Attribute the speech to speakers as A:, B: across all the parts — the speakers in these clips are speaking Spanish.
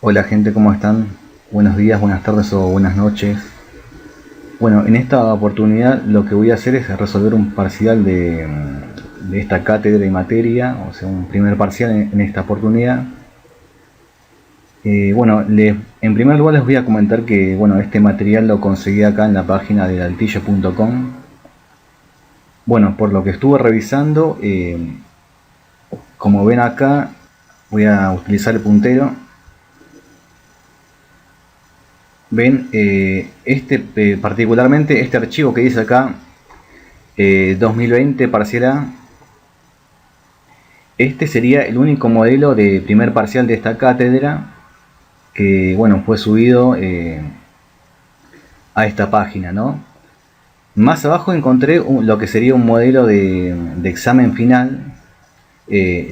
A: Hola gente, ¿cómo están? Buenos días, buenas tardes o buenas noches. Bueno, en esta oportunidad lo que voy a hacer es resolver un parcial de esta cátedra y materia, o sea, un primer parcial en esta oportunidad. En primer lugar les voy a comentar que bueno, este material lo conseguí acá en la página de altillo.com. Bueno, por lo que estuve revisando, como ven acá, voy a utilizar el puntero. Ven, particularmente este archivo que dice acá 2020 parcial A. Este sería el único modelo de primer parcial de esta cátedra que bueno, fue subido a esta página, ¿no? Más abajo encontré lo que sería un modelo de examen final,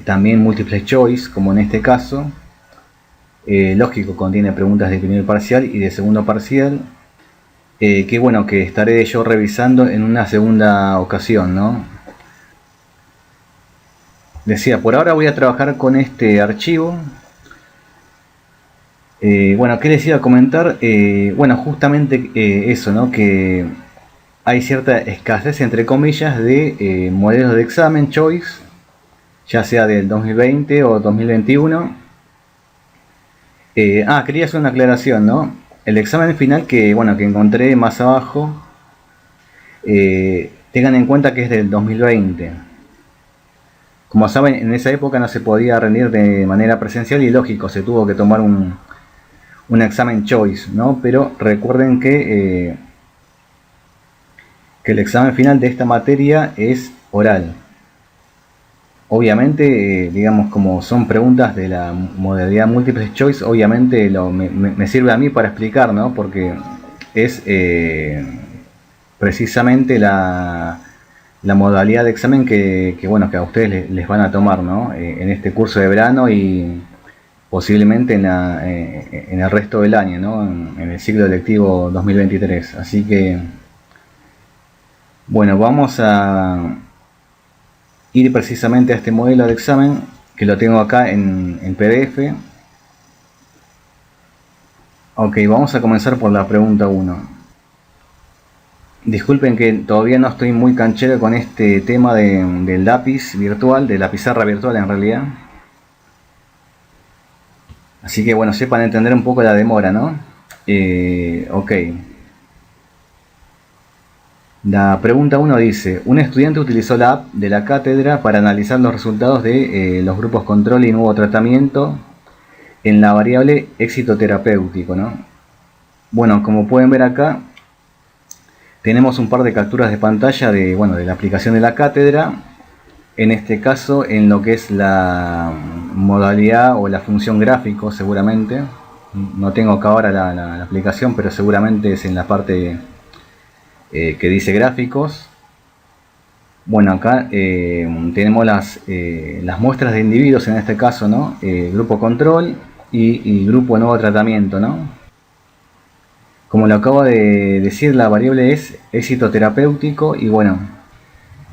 A: también multiple choice, como en este caso. Lógico, contiene preguntas de primer parcial y de segundo parcial, que bueno, que estaré yo revisando en una segunda ocasión, ¿no? Decía, por ahora voy a trabajar con este archivo. Bueno, ¿qué les iba a comentar? Bueno, justamente eso, ¿no? Que hay cierta escasez, entre comillas, de modelos de examen choice, ya sea del 2020 o 2021. Quería hacer una aclaración, ¿no? El examen final que, bueno, que encontré más abajo, tengan en cuenta que es del 2020. Como saben, en esa época no se podía rendir de manera presencial y lógico, se tuvo que tomar un examen choice, ¿no? Pero recuerden que el examen final de esta materia es oral. Obviamente, digamos, como son preguntas de la modalidad multiple choice, obviamente me sirve a mí para explicar, ¿no? Porque es precisamente la modalidad de examen bueno, que a ustedes les van a tomar, ¿no? En este curso de verano y posiblemente en el resto del año, ¿no? En el ciclo lectivo 2023. Así que, bueno, vamos a ir precisamente a este modelo de examen, que lo tengo acá en PDF. Ok, vamos a comenzar por la pregunta 1. Disculpen que todavía no estoy muy canchero con este tema del lápiz virtual, de la pizarra virtual en realidad. Así que bueno, sepan entender un poco la demora, ¿no? Ok. La pregunta 1 dice, un estudiante utilizó la app de la cátedra para analizar los resultados de los grupos control y nuevo tratamiento en la variable éxito terapéutico, ¿no? Bueno, como pueden ver acá, tenemos un par de capturas de pantalla de la aplicación de la cátedra. En este caso, en lo que es la modalidad o la función gráfico, seguramente. No tengo acá ahora la aplicación, pero seguramente es en la parte que dice gráficos. Bueno, acá tenemos las muestras de individuos, en este caso, ¿no? Grupo control y grupo nuevo tratamiento, ¿no? Como lo acabo de decir, la variable es éxito terapéutico y bueno,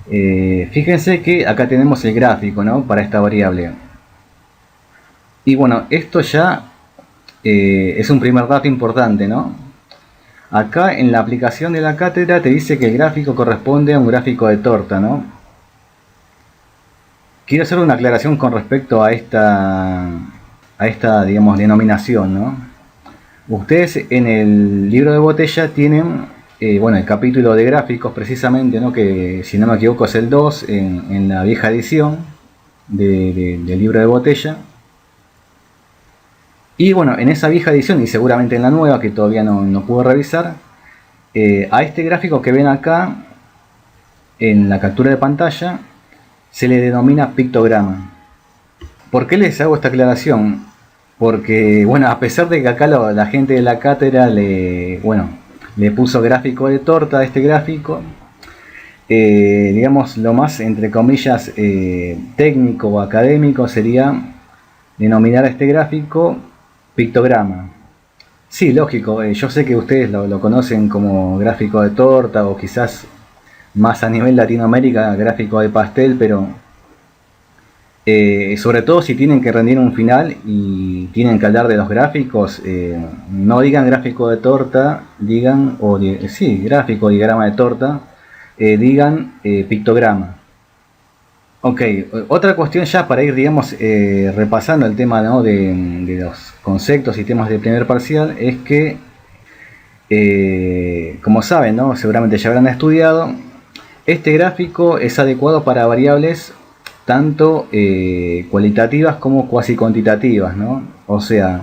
A: fíjense que acá tenemos el gráfico, ¿no? Para esta variable. Y bueno, esto ya es un primer dato importante, ¿no? Acá en la aplicación de la cátedra te dice que el gráfico corresponde a un gráfico de torta, ¿no? Quiero hacer una aclaración con respecto a esta digamos, denominación, ¿no? Ustedes en el libro de botella tienen el capítulo de gráficos precisamente, ¿no? Que si no me equivoco es el 2 en la vieja edición del libro de botella. Y bueno, en esa vieja edición y seguramente en la nueva que todavía no pude revisar, a este gráfico que ven acá en la captura de pantalla se le denomina pictograma. ¿Por qué les hago esta aclaración? Porque, bueno, a pesar de que acá la gente de la cátedra le puso gráfico de torta a este gráfico, digamos, lo más, entre comillas, técnico o académico sería denominar a este gráfico pictograma. Sí, lógico, yo sé que ustedes lo conocen como gráfico de torta o quizás más a nivel Latinoamérica, gráfico de pastel, pero Sobre todo si tienen que rendir un final y tienen que hablar de los gráficos, no digan gráfico de torta, digan, sí, gráfico, diagrama de torta, digan pictograma. Ok, otra cuestión ya para ir, digamos, repasando el tema, ¿no?, de los conceptos y temas de primer parcial, es que, como saben, ¿no?, seguramente ya habrán estudiado, este gráfico es adecuado para variables tanto cualitativas como cuasi cuantitativas, ¿no? O sea,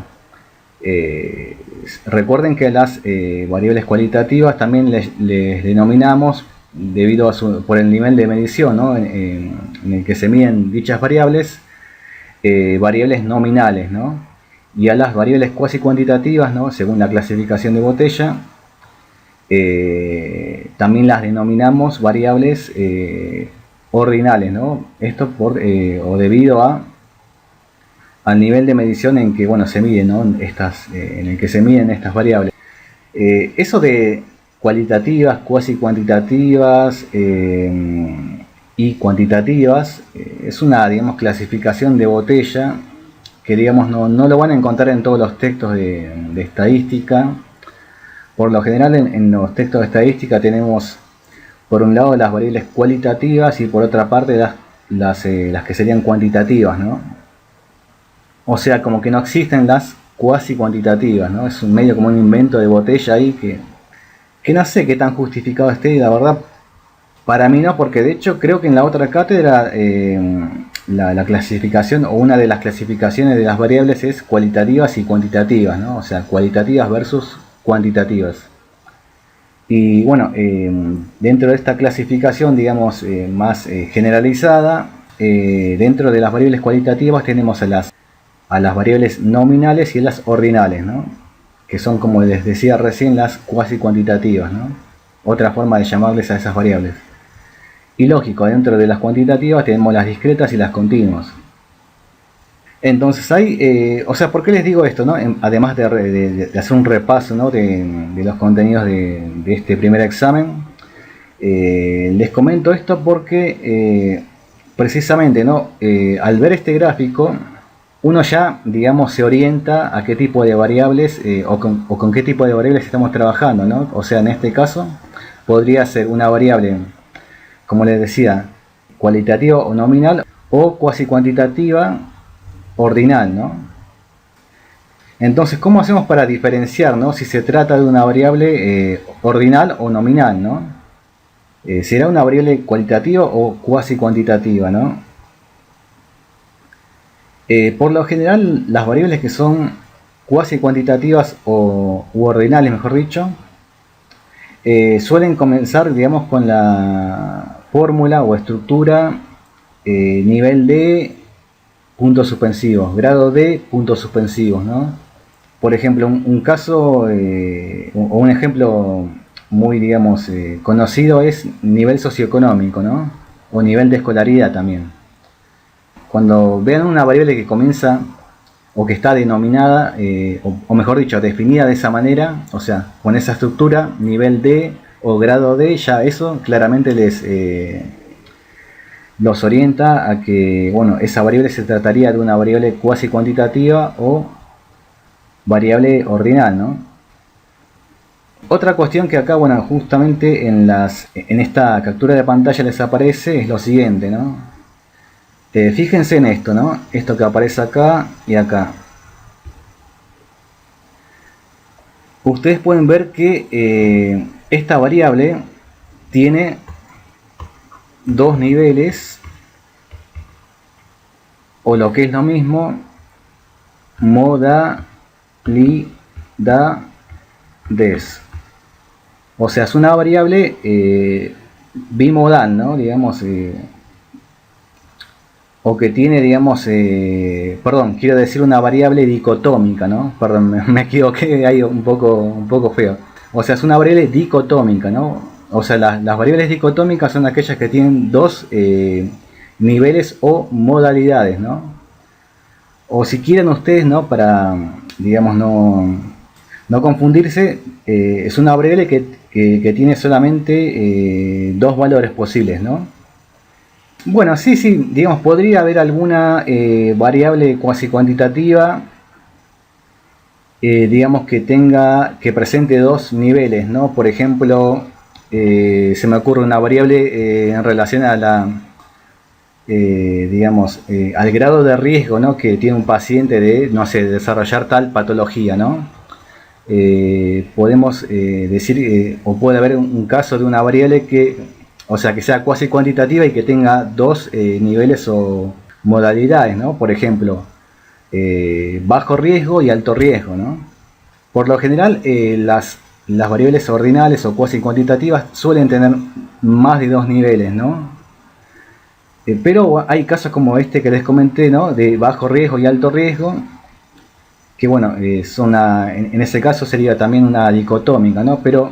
A: recuerden que las variables cualitativas también les denominamos, debido a por el nivel de medición, ¿no?, en el que se miden dichas variables, variables nominales, ¿no? Y a las variables cuasi cuantitativas, ¿no?, según la clasificación de Botella, también las denominamos variables ordinales, ¿no? Esto o debido al nivel de medición en que, bueno, se miden, ¿no?, en el que se miden estas variables. Eso de cualitativas, cuasi cuantitativas y cuantitativas es una, digamos, clasificación de Botella que, digamos, no lo van a encontrar en todos los textos de estadística. Por lo general en los textos de estadística tenemos por un lado las variables cualitativas y por otra parte las que serían cuantitativas, ¿no? O sea, como que no existen las cuasi cuantitativas, ¿no? Es un medio como un invento de Botella ahí que no sé qué tan justificado esté, la verdad. Para mí no, porque de hecho creo que en la otra cátedra la clasificación o una de las clasificaciones de las variables es cualitativas y cuantitativas, ¿no? O sea, cualitativas versus cuantitativas. Y bueno, dentro de esta clasificación, digamos, más generalizada, dentro de las variables cualitativas tenemos a las variables nominales y a las ordinales, ¿no?, que son, como les decía recién, las cuasi cuantitativas, ¿no?, otra forma de llamarles a esas variables. Y lógico, dentro de las cuantitativas tenemos las discretas y las continuas. Entonces hay, o sea, ¿por qué les digo esto, no? Además de hacer un repaso, ¿no?, de los contenidos de este primer examen, les comento esto porque precisamente, ¿no?, al ver este gráfico, uno ya, digamos, se orienta a qué tipo de variables o con qué tipo de variables estamos trabajando, ¿no? O sea, en este caso podría ser una variable, como les decía, cualitativa o nominal, o cuasi cuantitativa ordinal, ¿no? Entonces, ¿cómo hacemos para diferenciar, ¿no?, si se trata de una variable ordinal o nominal, ¿no? ¿Será una variable cualitativa o cuasi cuantitativa, ¿no? Por lo general, las variables que son cuasi cuantitativas u ordinales, mejor dicho, suelen comenzar, digamos, con la fórmula o estructura nivel de puntos suspensivos, grado de puntos suspensivos, ¿no? Por ejemplo, un caso o un ejemplo muy, digamos, conocido es nivel socioeconómico, ¿no?, o nivel de escolaridad también. Cuando vean una variable que comienza o que está denominada, o mejor dicho, definida de esa manera, o sea, con esa estructura, nivel D o grado D, ya eso claramente los orienta a que, bueno, esa variable se trataría de una variable cuasi cuantitativa o variable ordinal, ¿no? Otra cuestión que acá, bueno, justamente en esta captura de pantalla les aparece es lo siguiente, ¿no? Fíjense en esto, ¿no? Esto que aparece acá y acá. Ustedes pueden ver que esta variable tiene dos niveles, o lo que es lo mismo, modalidades. O sea, es una variable bimodal, ¿no? Digamos, o que tiene, digamos, perdón, quiero decir una variable dicotómica, ¿no? Perdón, me equivoqué ahí un poco feo. O sea, es una variable dicotómica, ¿no? O sea, las variables dicotómicas son aquellas que tienen dos niveles o modalidades, ¿no? O si quieren ustedes, ¿no?, para, digamos, no confundirse, es una variable que tiene solamente dos valores posibles, ¿no? Bueno, sí, sí, digamos, podría haber alguna variable cuasi cuantitativa, digamos, que presente dos niveles, ¿no? Por ejemplo, se me ocurre una variable en relación a digamos, al grado de riesgo, ¿no? Que tiene un paciente de, no sé, desarrollar tal patología, ¿no? Podemos decir, o puede haber un caso de una variable que, o sea, que sea cuasi cuantitativa y que tenga dos niveles o modalidades, ¿no? Por ejemplo, bajo riesgo y alto riesgo, ¿no? Por lo general, las variables ordinales o cuasi cuantitativas suelen tener más de dos niveles, ¿no? Pero hay casos como este que les comenté, ¿no? De bajo riesgo y alto riesgo, que bueno, en ese caso sería también una dicotómica, ¿no? Pero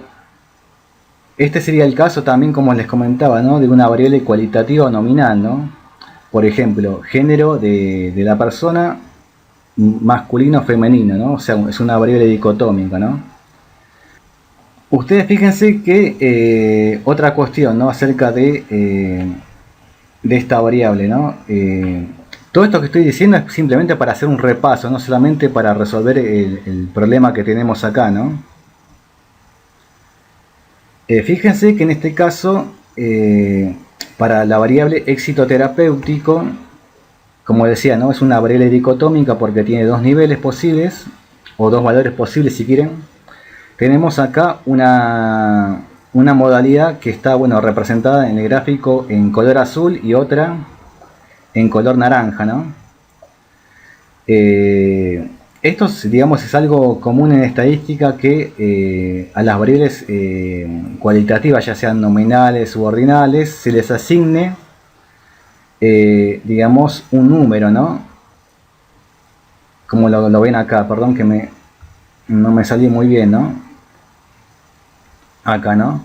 A: este sería el caso también, como les comentaba, ¿no? De una variable cualitativa o nominal, ¿no? Por ejemplo, género de la persona, masculino o femenino, ¿no? O sea, es una variable dicotómica, ¿no? Ustedes fíjense que otra cuestión, ¿no? Acerca de esta variable, ¿no? Todo esto que estoy diciendo es simplemente para hacer un repaso, no solamente para resolver el problema que tenemos acá, ¿no? Fíjense que en este caso, para la variable éxito terapéutico, como decía, ¿no? Es una variable dicotómica porque tiene dos niveles posibles, o dos valores posibles si quieren. Tenemos acá una modalidad que está, bueno, representada en el gráfico en color azul y otra en color naranja, ¿no? Esto, digamos, es algo común en estadística que a las variables cualitativas, ya sean nominales u ordinales, se les asigne, digamos, un número, ¿no? Como lo ven acá, perdón que no me salí muy bien, ¿no? Acá, ¿no?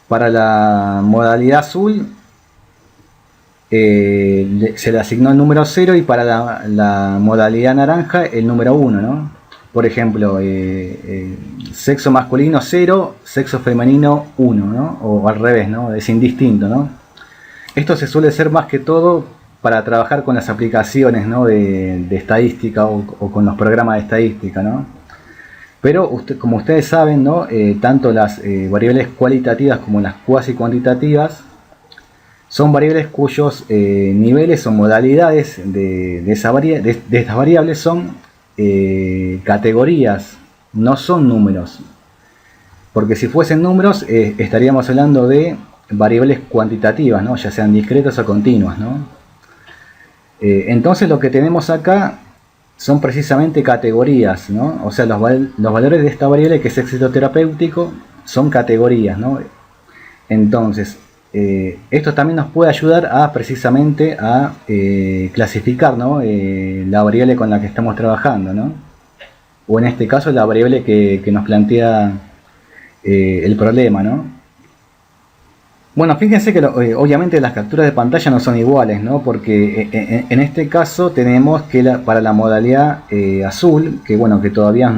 A: Para la modalidad azul se le asignó el número 0 y para la modalidad naranja el número 1, ¿no? Por ejemplo, sexo masculino 0, sexo femenino 1, ¿no? O al revés, ¿no? Es indistinto, ¿no? Esto se suele hacer más que todo para trabajar con las aplicaciones, ¿no? de estadística o con los programas de estadística, ¿no? Pero como ustedes saben, ¿no? Tanto las variables cualitativas como las cuasi cuantitativas son variables cuyos niveles o modalidades de estas variables son categorías, no son números. Porque si fuesen números, estaríamos hablando de variables cuantitativas, ¿no? Ya sean discretas o continuas, ¿no? Entonces lo que tenemos acá son precisamente categorías, ¿no? O sea, los valores de esta variable que es éxito terapéutico son categorías, ¿no? Entonces, esto también nos puede ayudar a precisamente a clasificar, ¿no? La variable con la que estamos trabajando, ¿no? O en este caso la variable que nos plantea el problema, ¿no? Bueno, fíjense que obviamente las capturas de pantalla no son iguales, ¿no? Porque en este caso tenemos que para la modalidad azul, que bueno, que todavía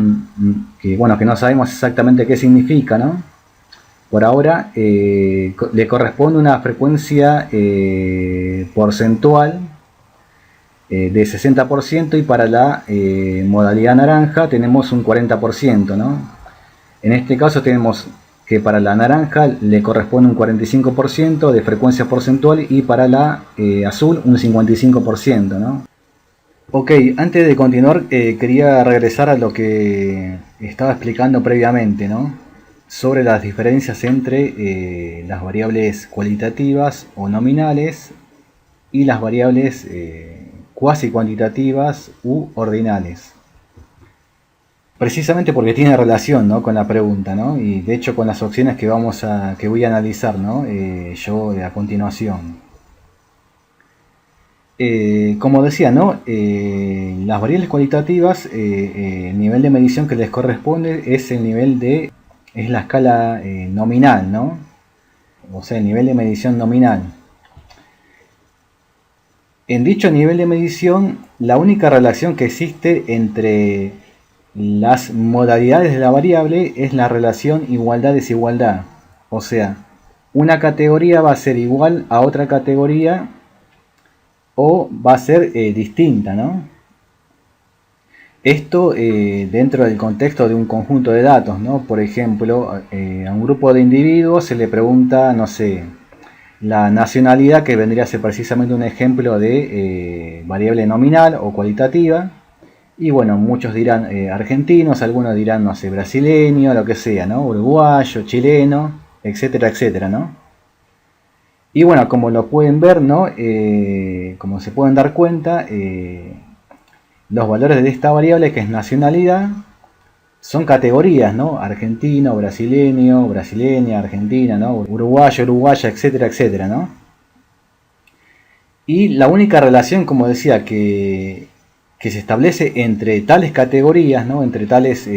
A: que no sabemos exactamente qué significa, ¿no? Por ahora le corresponde una frecuencia porcentual de 60% y para la modalidad naranja tenemos un 40%, ¿no? En este caso tenemos que para la naranja le corresponde un 45% de frecuencia porcentual y para la azul un 55%, ¿no? Ok, antes de continuar quería regresar a lo que estaba explicando previamente, ¿no? Sobre las diferencias entre las variables cualitativas o nominales y las variables cuasi cuantitativas u ordinales. Precisamente porque tiene relación, ¿no? Con la pregunta, ¿no? Y de hecho con las opciones que voy a analizar, ¿no? Yo a continuación. Como decía, ¿no? Las variables cualitativas, el nivel de medición que les corresponde es es la escala nominal, ¿no? O sea, el nivel de medición nominal. En dicho nivel de medición, la única relación que existe entre las modalidades de la variable es la relación igualdad-desigualdad. O sea, una categoría va a ser igual a otra categoría o va a ser distinta, ¿no? Esto dentro del contexto de un conjunto de datos, ¿no? Por ejemplo, a un grupo de individuos se le pregunta, no sé, la nacionalidad, que vendría a ser precisamente un ejemplo de variable nominal o cualitativa. Y bueno, muchos dirán argentinos, algunos dirán, no sé, brasileño, lo que sea, ¿no? Uruguayo, chileno, etcétera, etcétera, ¿no? Y bueno, como lo pueden ver, ¿no? Como se pueden dar cuenta, los valores de esta variable, que es nacionalidad, son categorías, ¿no? Argentino, brasileño, brasileña, argentina, ¿no? Uruguayo, uruguaya, etcétera, etcétera, ¿no? Y la única relación, como decía, que se establece entre tales categorías, ¿no? Entre tales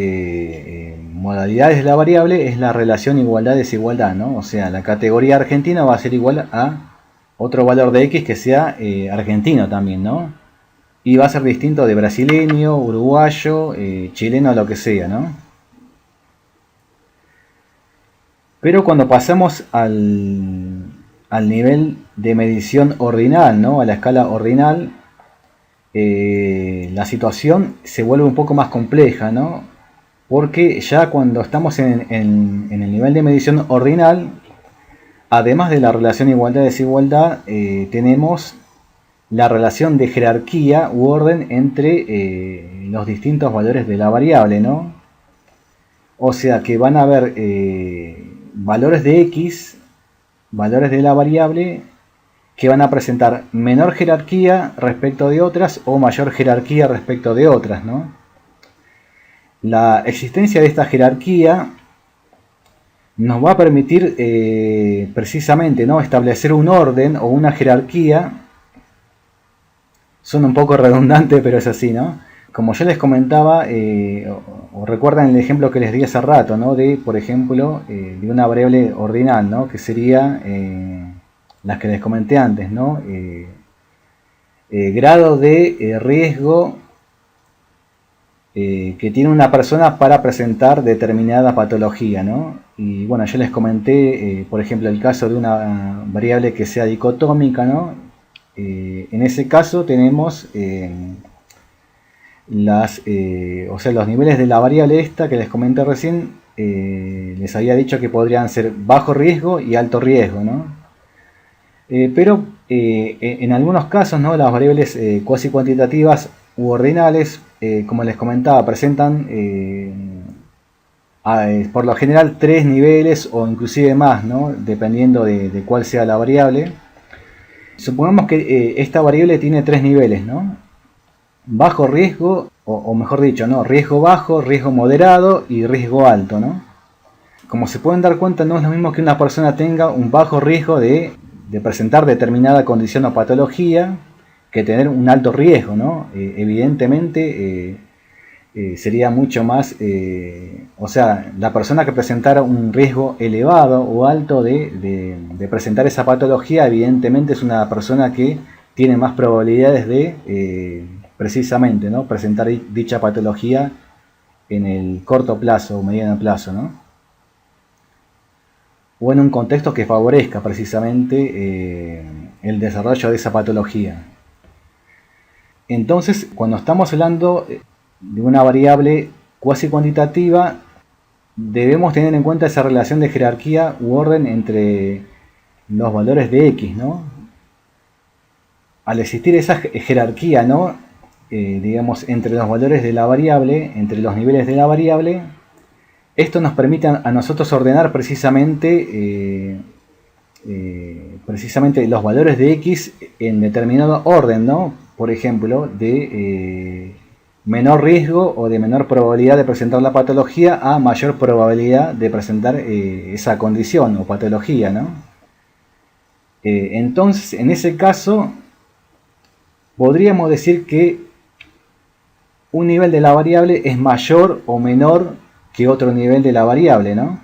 A: modalidades de la variable, es la relación igualdad-desigualdad, ¿no? O sea, la categoría argentina va a ser igual a otro valor de x que sea argentino también, ¿no? Y va a ser distinto de brasileño, uruguayo, chileno, lo que sea, ¿no? Pero cuando pasamos al nivel de medición ordinal, ¿no? A la escala ordinal, la situación se vuelve un poco más compleja, ¿no? Porque ya cuando estamos en el nivel de medición ordinal, además de la relación igualdad-desigualdad, tenemos la relación de jerarquía u orden entre los distintos valores de la variable, ¿no? O sea que van a haber valores de x, valores de la variable, que van a presentar menor jerarquía respecto de otras o mayor jerarquía respecto de otras, ¿no? La existencia de esta jerarquía nos va a permitir precisamente, ¿no? Establecer un orden o una jerarquía. Suena un poco redundante, pero es así, ¿no? Como yo les comentaba, o recuerdan el ejemplo que les di hace rato, ¿no? De, por ejemplo, de una variable ordinal, ¿no? Que sería las que les comenté antes, ¿no? Grado de riesgo que tiene una persona para presentar determinada patología, ¿no? Y bueno, yo les comenté, por ejemplo, el caso de una variable que sea dicotómica, ¿no? En ese caso tenemos o sea, los niveles de la variable esta que les comenté recién. Les había dicho que podrían ser bajo riesgo y alto riesgo, ¿no? Pero en algunos casos, ¿no? Las variables cuasi cuantitativas u ordinales, como les comentaba, presentan por lo general 3 niveles o inclusive más, ¿no? Dependiendo de cuál sea la variable. Supongamos que esta variable tiene 3 niveles, ¿no? Bajo riesgo, o mejor dicho, ¿no? Riesgo bajo, riesgo moderado y riesgo alto, ¿no? Como se pueden dar cuenta, no es lo mismo que una persona tenga un bajo riesgo de presentar determinada condición o patología que tener un alto riesgo, ¿no? Evidentemente sería mucho más, o sea, la persona que presentara un riesgo elevado o alto de presentar esa patología, evidentemente es una persona que tiene más probabilidades de precisamente, ¿no? Presentar dicha patología en el corto plazo o mediano plazo, ¿no? O en un contexto que favorezca precisamente el desarrollo de esa patología. Entonces, cuando estamos hablando de una variable cuasi cuantitativa, debemos tener en cuenta esa relación de jerarquía u orden entre los valores de x, ¿no? Al existir esa jerarquía, ¿no? Digamos, entre los valores de la variable, entre los niveles de la variable, esto nos permite a nosotros ordenar precisamente los valores de x en determinado orden, ¿no? Por ejemplo, de menor riesgo o de menor probabilidad de presentar la patología a mayor probabilidad de presentar esa condición o patología, ¿no? Entonces, en ese caso, podríamos decir que un nivel de la variable es mayor o menor que otro nivel de la variable, ¿no?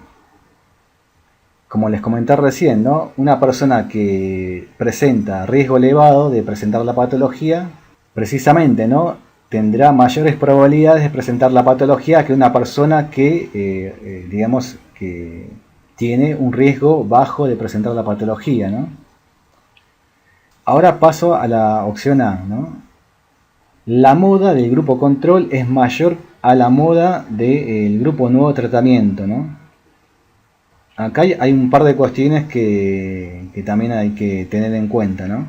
A: Como les comenté recién, ¿no? Una persona que presenta riesgo elevado de presentar la patología, precisamente, ¿no? Tendrá mayores probabilidades de presentar la patología que una persona que, digamos, que tiene un riesgo bajo de presentar la patología, ¿no? Ahora paso a la opción A, ¿no? La moda del grupo control es mayor a la moda del grupo nuevo tratamiento, ¿no? Acá hay un par de cuestiones que también hay que tener en cuenta, ¿no?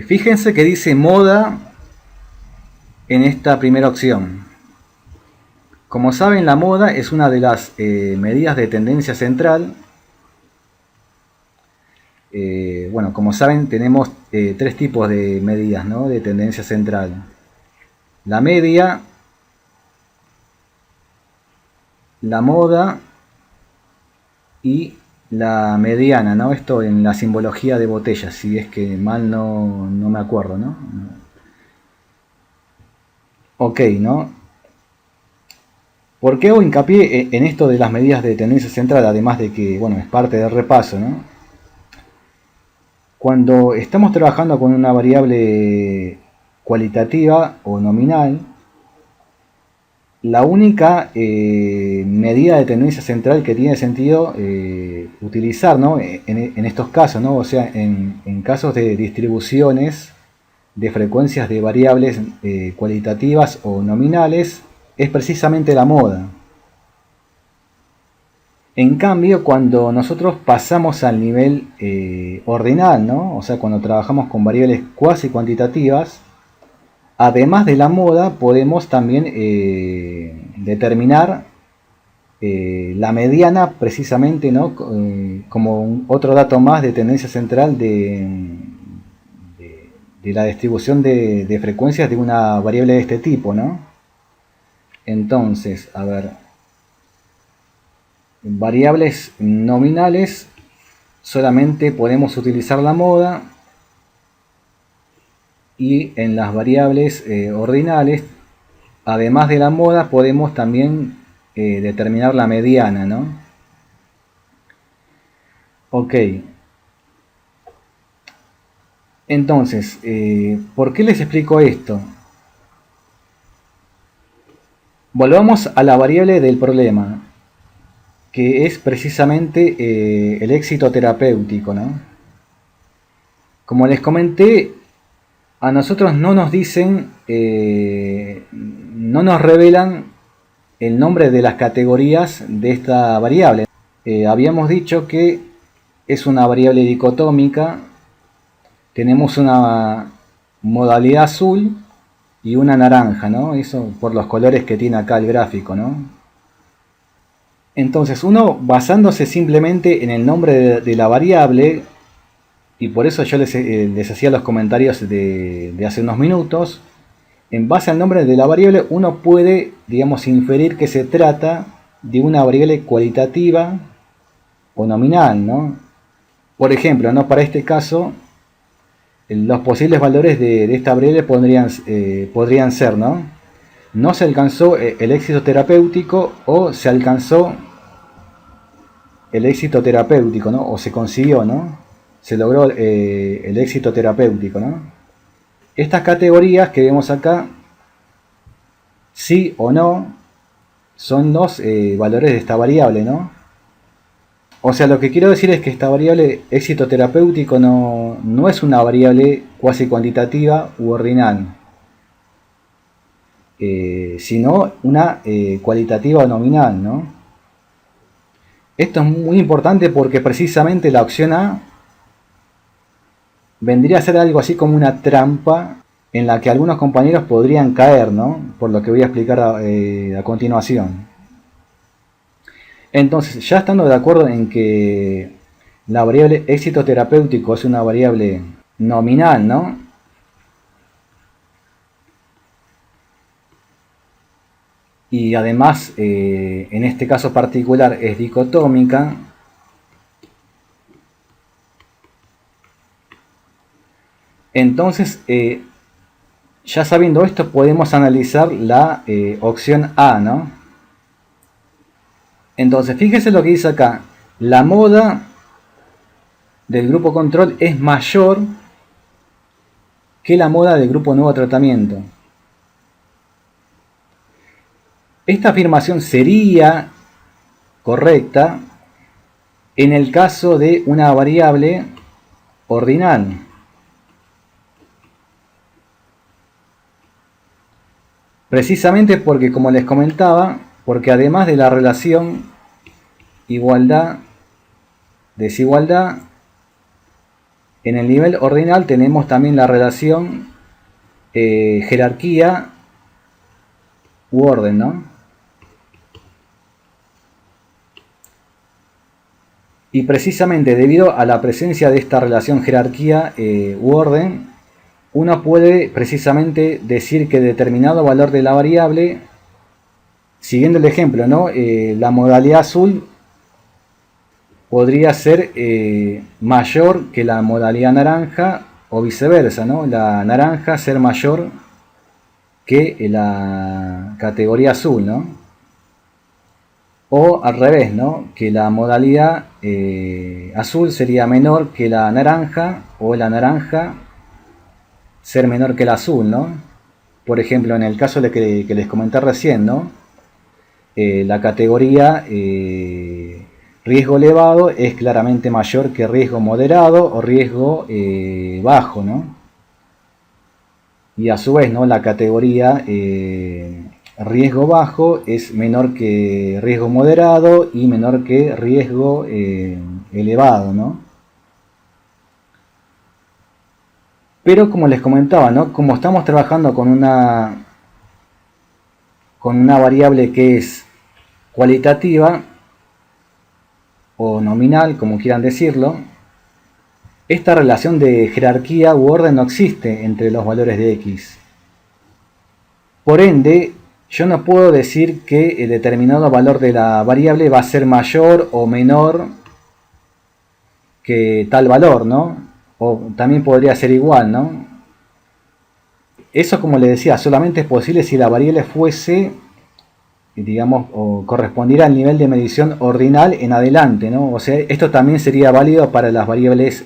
A: Fíjense que dice moda en esta primera opción. Como saben, la moda es una de las medidas de tendencia central. Bueno, como saben, tenemos tres tipos de medidas, ¿no? De tendencia central. La media, la moda y la mediana, ¿no? Esto en la simbología de botellas, si es que mal no me acuerdo, ¿no? Ok, ¿no? ¿Por qué hago hincapié en esto de las medidas de tendencia central? Además de que, bueno, es parte del repaso, ¿no? Cuando estamos trabajando con una variable cualitativa o nominal, la única medida de tendencia central que tiene sentido utilizar, ¿no? en estos casos, ¿no? O sea, en casos de distribuciones de frecuencias de variables cualitativas o nominales, es precisamente la moda. En cambio, cuando nosotros pasamos al nivel ordinal, ¿no? O sea, cuando trabajamos con variables cuasi cuantitativas, además de la moda, podemos también determinar la mediana precisamente, ¿no? Como otro dato más de tendencia central de la distribución de frecuencias de una variable de este tipo, ¿no? Entonces, a ver, en variables nominales solamente podemos utilizar la moda, y en las variables ordinales, además de la moda, podemos también determinar la mediana, ¿no? Ok. Entonces, ¿por qué les explico esto? Volvamos a la variable del problema, que es precisamente el éxito terapéutico, ¿no? Como les comenté, a nosotros no nos dicen, no nos revelan el nombre de las categorías de esta variable. Habíamos dicho que es una variable dicotómica, tenemos una modalidad azul y una naranja, ¿no? Eso por los colores que tiene acá el gráfico, ¿no? Entonces uno, basándose simplemente en el nombre de la variable, y por eso yo les hacía los comentarios de hace unos minutos, en base al nombre de la variable uno puede, digamos, inferir que se trata de una variable cualitativa o nominal, ¿no? Por ejemplo, ¿no? Para este caso, los posibles valores de esta variable podrían ser, ¿no? No se alcanzó el éxito terapéutico, o se alcanzó el éxito terapéutico, ¿no? O se consiguió, ¿no? Se logró el éxito terapéutico, ¿no? Estas categorías que vemos acá, sí o no, son los valores de esta variable, ¿no? O sea, lo que quiero decir es que esta variable éxito terapéutico no es una variable cuasi cuantitativa u ordinal, sino una cualitativa o nominal, ¿no? Esto es muy importante porque precisamente la opción A vendría a ser algo así como una trampa en la que algunos compañeros podrían caer, ¿no? Por lo que voy a explicar a continuación. Entonces, ya estando de acuerdo en que la variable éxito terapéutico es una variable nominal, ¿no? Y además, en este caso particular, es dicotómica. Entonces, ya sabiendo esto, podemos analizar la opción A, ¿no? Entonces, fíjense lo que dice acá. La moda del grupo control es mayor que la moda del grupo nuevo tratamiento. Esta afirmación sería correcta en el caso de una variable ordinal. Precisamente porque, como les comentaba, porque además de la relación igualdad-desigualdad, en el nivel ordinal tenemos también la relación jerarquía u orden, ¿no? Y precisamente debido a la presencia de esta relación jerarquía u orden, uno puede precisamente decir que determinado valor de la variable, siguiendo el ejemplo, ¿no? La modalidad azul podría ser mayor que la modalidad naranja o viceversa, ¿no? La naranja ser mayor que la categoría azul, ¿no? O al revés, ¿no? Que la modalidad azul sería menor que la naranja, o la naranja ser menor que el azul, ¿no? Por ejemplo, en el caso que les comenté recién, ¿no? La categoría riesgo elevado es claramente mayor que riesgo moderado o riesgo bajo, ¿no? Y a su vez, ¿no? La categoría riesgo bajo es menor que riesgo moderado y menor que riesgo elevado, ¿no? Pero como les comentaba, ¿no? Como estamos trabajando con una variable que es cualitativa o nominal, como quieran decirlo, esta relación de jerarquía u orden no existe entre los valores de x. Por ende, yo no puedo decir que el determinado valor de la variable va a ser mayor o menor que tal valor, ¿no? O también podría ser igual, ¿no? Eso, como les decía, solamente es posible si la variable fuese, digamos, o correspondiera al nivel de medición ordinal en adelante, ¿no? O sea, esto también sería válido para las variables,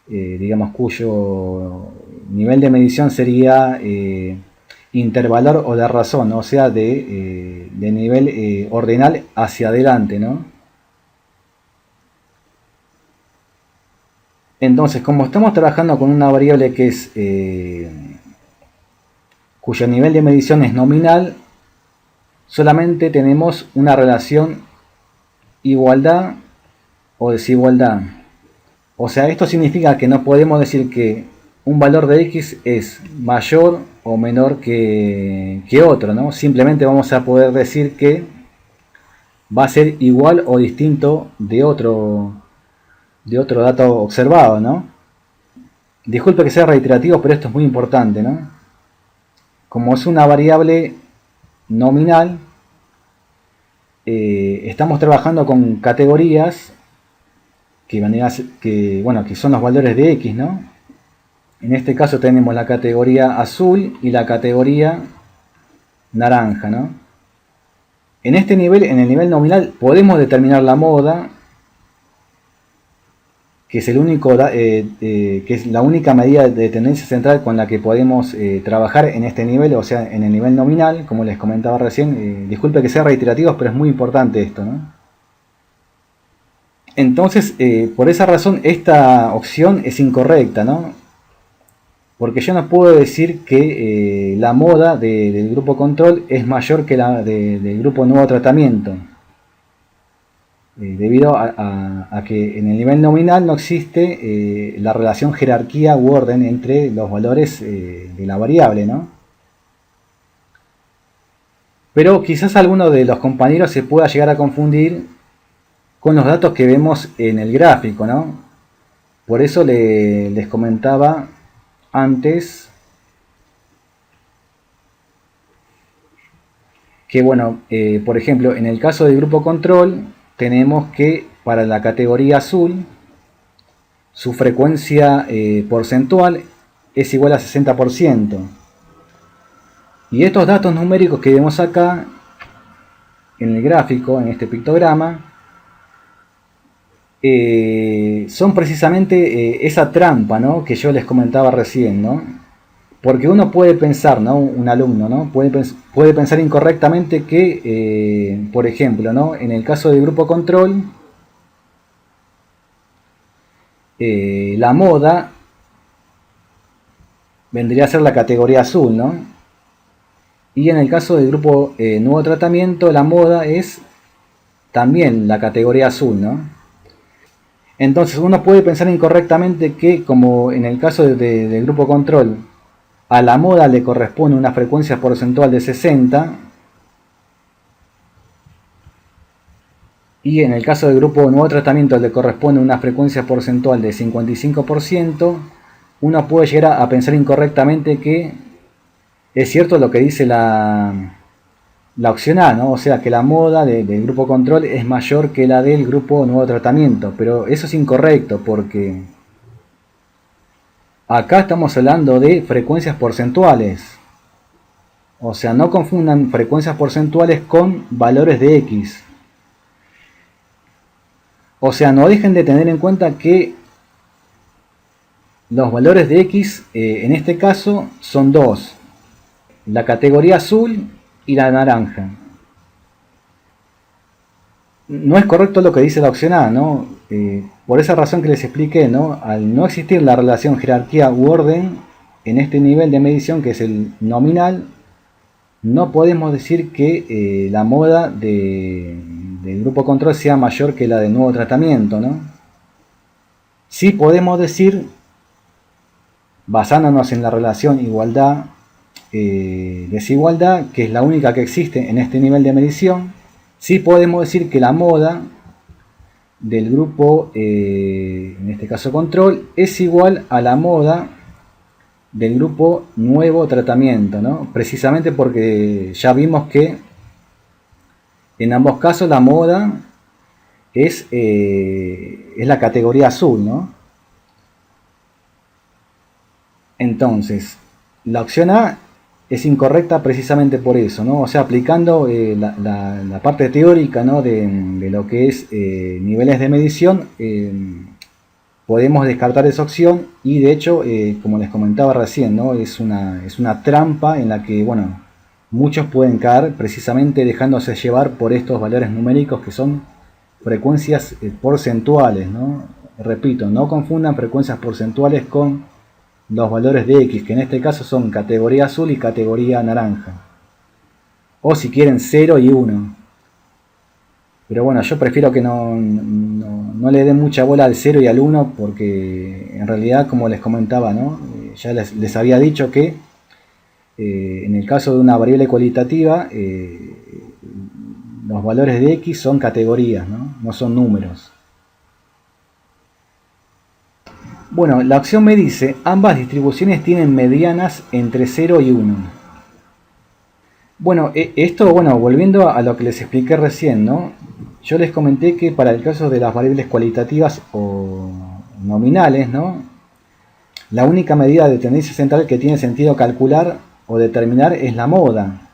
A: digamos, cuyo nivel de medición sería intervalor o de razón, ¿no? O sea, de nivel ordinal hacia adelante, ¿no? Entonces, como estamos trabajando con una variable que es cuyo nivel de medición es nominal, solamente tenemos una relación igualdad o desigualdad. O sea, esto significa que no podemos decir que un valor de x es mayor o menor que otro, ¿no? Simplemente vamos a poder decir que va a ser igual o distinto de otro dato observado, ¿no? Disculpe que sea reiterativo, pero esto es muy importante, ¿no? Como es una variable nominal, estamos trabajando con categorías que son los valores de x, ¿no? En este caso tenemos la categoría azul y la categoría naranja, ¿no? En este nivel, en el nivel nominal, podemos determinar la moda, que es que es la única medida de tendencia central con la que podemos trabajar en este nivel, o sea, en el nivel nominal, como les comentaba recién. Disculpe que sea reiterativo, pero es muy importante esto, ¿no? Entonces, por esa razón, esta opción es incorrecta, ¿no? Porque yo no puedo decir que la moda del grupo control es mayor que la del grupo nuevo tratamiento. Debido a que en el nivel nominal no existe la relación jerarquía u orden entre los valores de la variable, ¿no? Pero quizás alguno de los compañeros se pueda llegar a confundir con los datos que vemos en el gráfico, ¿no? Por eso les comentaba antes que, bueno, por ejemplo, en el caso del grupo control, tenemos que para la categoría azul, su frecuencia porcentual es igual a 60%. Y estos datos numéricos que vemos acá en el gráfico, en este pictograma, son precisamente esa trampa, ¿no?, que yo les comentaba recién, ¿no? Porque uno puede pensar, ¿no?, un alumno, ¿no?, puede pensar incorrectamente que, por ejemplo, ¿no?, en el caso del grupo control, la moda vendría a ser la categoría azul, ¿no? Y en el caso del grupo nuevo tratamiento, la moda es también la categoría azul, ¿no? Entonces uno puede pensar incorrectamente que, como en el caso del grupo control, a la moda le corresponde una frecuencia porcentual de 60, y en el caso del grupo nuevo tratamiento le corresponde una frecuencia porcentual de 55%, uno puede llegar a pensar incorrectamente que es cierto lo que dice la opción A, ¿no? O sea, que la moda del grupo control es mayor que la del grupo nuevo tratamiento, pero eso es incorrecto porque acá estamos hablando de frecuencias porcentuales. O sea, no confundan frecuencias porcentuales con valores de X. O sea, no dejen de tener en cuenta que los valores de X en este caso son dos: la categoría azul y la naranja. No es correcto lo que dice la opción A, ¿no? Por esa razón que les expliqué, ¿no? Al no existir la relación jerarquía u orden en este nivel de medición, que es el nominal, no podemos decir que la moda del grupo control sea mayor que la del nuevo tratamiento, ¿no? Sí podemos decir, basándonos en la relación igualdad-desigualdad, que es la única que existe en este nivel de medición, sí podemos decir que la moda del grupo, en este caso control, es igual a la moda del grupo nuevo tratamiento, ¿no? Precisamente porque ya vimos que en ambos casos la moda es la categoría azul, ¿no? Entonces, la opción A es incorrecta precisamente por eso, ¿no? O sea, aplicando la parte teórica, ¿no? de lo que es niveles de medición, podemos descartar esa opción y de hecho, como les comentaba recién, ¿no? es una trampa en la que, bueno, muchos pueden caer precisamente dejándose llevar por estos valores numéricos que son frecuencias porcentuales, ¿no? Repito, no confundan frecuencias porcentuales con los valores de X, que en este caso son categoría azul y categoría naranja. O si quieren 0 y 1. Pero bueno, yo prefiero que no le den mucha bola al 0 y al 1 porque en realidad, como les comentaba, ¿no? Ya les había dicho que en el caso de una variable cualitativa, los valores de X son categorías, no son números. Bueno, la opción me dice, ambas distribuciones tienen medianas entre 0 y 1. Bueno, esto, volviendo a lo que les expliqué recién, ¿no? Yo les comenté que para el caso de las variables cualitativas o nominales, ¿no? La única medida de tendencia central que tiene sentido calcular o determinar es la moda.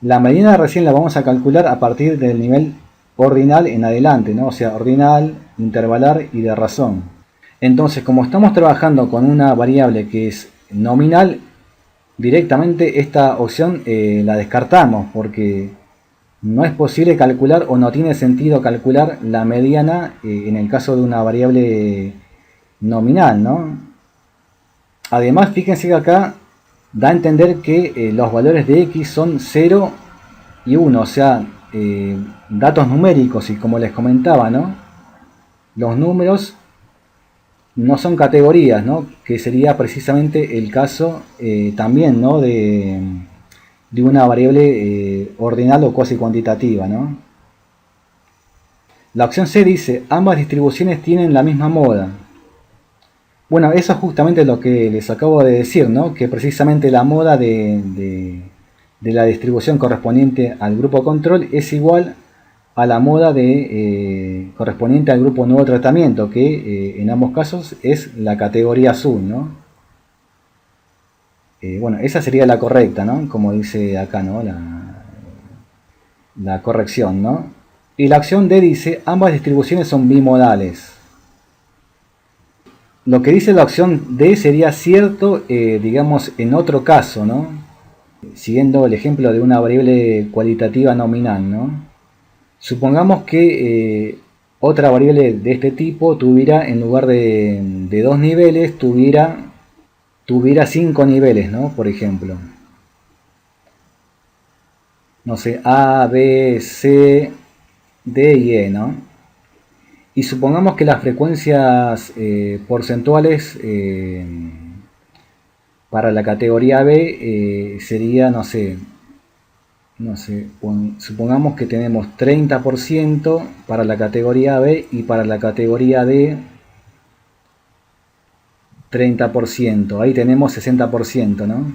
A: La mediana recién la vamos a calcular a partir del nivel ordinal en adelante, ¿no? O sea, ordinal, intervalar y de razón. Entonces, como estamos trabajando con una variable que es nominal, directamente esta opción la descartamos porque no es posible calcular o no tiene sentido calcular la mediana en el caso de una variable nominal, ¿no? Además, fíjense que acá da a entender que los valores de X son 0 y 1, o sea, datos numéricos, y como les comentaba, ¿no? Los números no son categorías, ¿no? Que sería precisamente el caso también, ¿no? de una variable ordinal o cuasi cuantitativa, ¿no? La opción C dice, ambas distribuciones tienen la misma moda. Bueno, eso es justamente lo que les acabo de decir, ¿no? Que precisamente la moda de la distribución correspondiente al grupo control es igual a la moda correspondiente al grupo nuevo tratamiento, que en ambos casos es la categoría azul, ¿no? Bueno, esa sería la correcta, ¿no? Como dice acá, ¿no? La corrección, ¿no? Y la opción D dice, ambas distribuciones son bimodales. Lo que dice la opción D sería cierto, digamos, en otro caso, ¿no? Siguiendo el ejemplo de una variable cualitativa nominal, ¿no? Supongamos que otra variable de este tipo tuviera, en lugar de 2 niveles, tuviera 5 niveles, ¿no? Por ejemplo. No sé, A, B, C, D y E, ¿no? Y supongamos que las frecuencias porcentuales para la categoría B sería, no sé, supongamos que tenemos 30% para la categoría B y para la categoría D 30%. Ahí tenemos 60%, ¿no?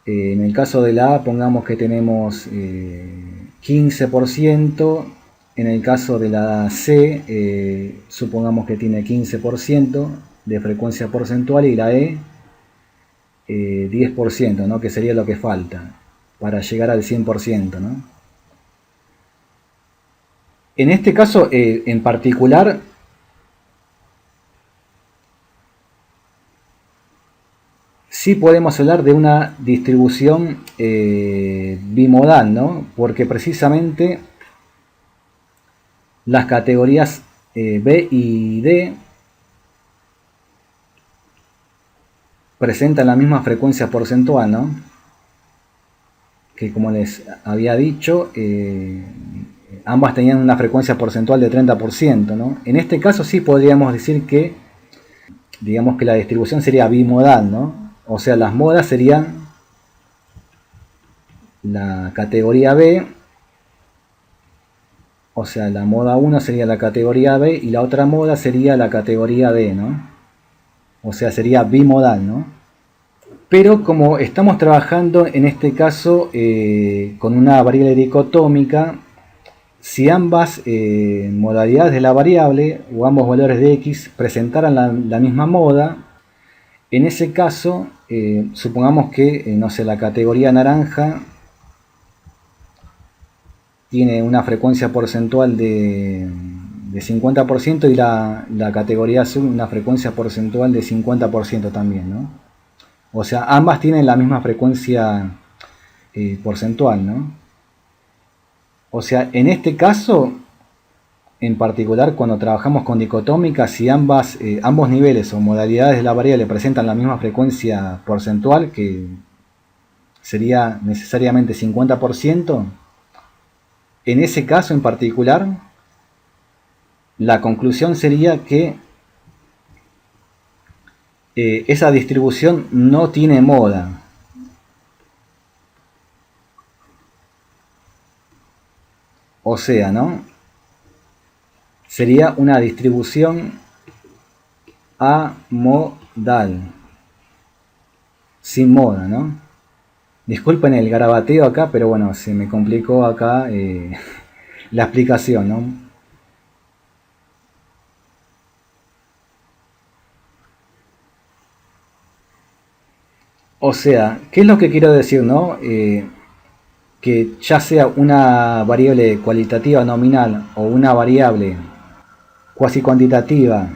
A: En el caso de la A, pongamos que tenemos 15%. En el caso de la C, supongamos que tiene 15% de frecuencia porcentual y la E 10%, ¿no? Que sería lo que falta para llegar al 100%, ¿no? En este caso en particular, sí podemos hablar de una distribución bimodal, ¿no? Porque precisamente las categorías B y D presentan la misma frecuencia porcentual, ¿no? Que como les había dicho, ambas tenían una frecuencia porcentual de 30%, ¿no? En este caso sí podríamos decir que, digamos que la distribución sería bimodal, ¿no? O sea, las modas serían la categoría B, o sea, la moda 1 sería la categoría B y la otra moda sería la categoría D, ¿no? O sea, sería bimodal, ¿no? Pero como estamos trabajando en este caso con una variable dicotómica, si ambas modalidades de la variable o ambos valores de x presentaran la misma moda, en ese caso, supongamos que, no sé, la categoría naranja tiene una frecuencia porcentual de 50% y la categoría azul una frecuencia porcentual de 50% también, ¿no? O sea, ambas tienen la misma frecuencia porcentual, ¿no? O sea, en este caso, en particular, cuando trabajamos con dicotómica, si ambos niveles o modalidades de la variable presentan la misma frecuencia porcentual, que sería necesariamente 50%, en ese caso en particular, la conclusión sería que esa distribución no tiene moda. O sea, ¿no? Sería una distribución amodal, sin moda, ¿no? Disculpen el garabateo acá, pero bueno, se me complicó acá la explicación, ¿no? O sea, ¿qué es lo que quiero decir, no? Que ya sea una variable cualitativa nominal o una variable cuasi cuantitativa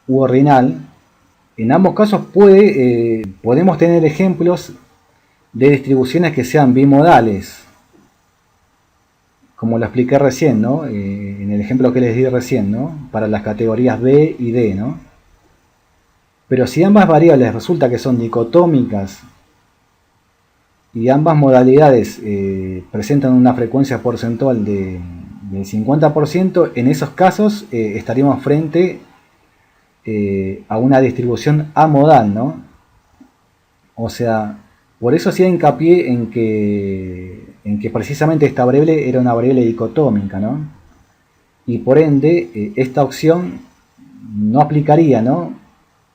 A: u ordinal, en ambos casos podemos tener ejemplos de distribuciones que sean bimodales, como lo expliqué recién, ¿no? En el ejemplo que les di recién, ¿no? Para las categorías B y D, ¿no? Pero si ambas variables resulta que son dicotómicas y ambas modalidades presentan una frecuencia porcentual del 50%, en esos casos estaríamos frente a una distribución amodal, ¿no? O sea, por eso hacía hincapié en que precisamente esta variable era una variable dicotómica, ¿no? Y por ende, esta opción no aplicaría, ¿no?